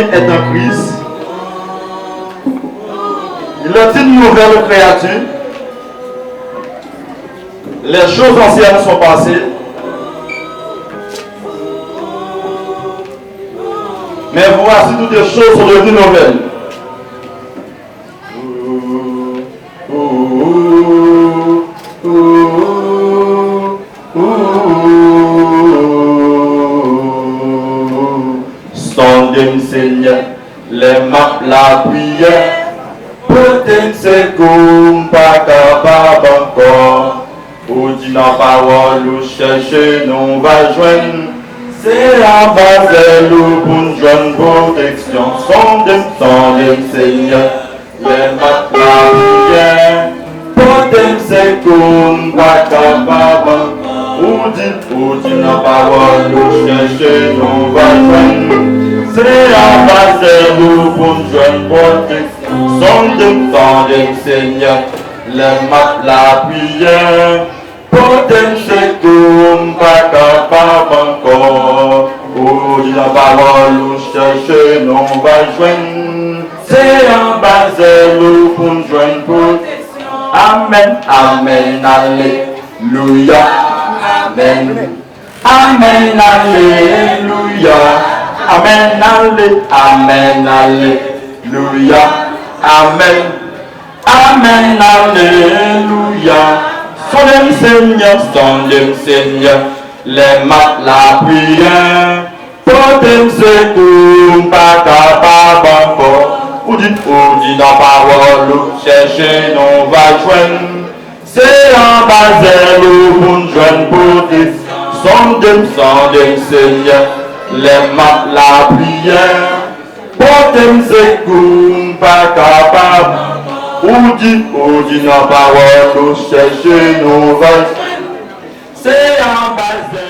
est en Christ. Il est une nouvelle créature. Les choses anciennes sont passées. Mais voici toutes les choses sont devenues nouvelles. Sondez Seigneur, les maps la prière. Peut-être c'est comme pas capable encore. Ou dit la parole, ou chercher, nous va joindre. C'est en bas de l'eau pour une jeune protection. Sondez Seigneur, les maps la prière. Peut-être c'est comme pas capable encore. Ou dit la parole, ou chercher, nous va joindre. C'est en bas de l'eau pour une jeune protection. Sondez Seigneur, les maps la prière. Peut-être c'est comme pas capable encore. Ou dit la parole, ou chercher, non va joindre. C'est en bas de l'eau pour une jeune protection. Amen, amen, alléluia. Amen, amen, alléluia. Amen, amen, alléluia. Amen, amen, alléluia. Sondez Seigneur, les maps la prière. Peut-être c'est comme pas capable encore. Ou dit la parole, ou chercher, on va joindre. C'est en bas de l'eau pour une jeune protection. Sondez Seigneur, les maps la prière. Peut-être c'est comme pas capable. Ou dit la parole, ou chercher, nous va. C'est en bas de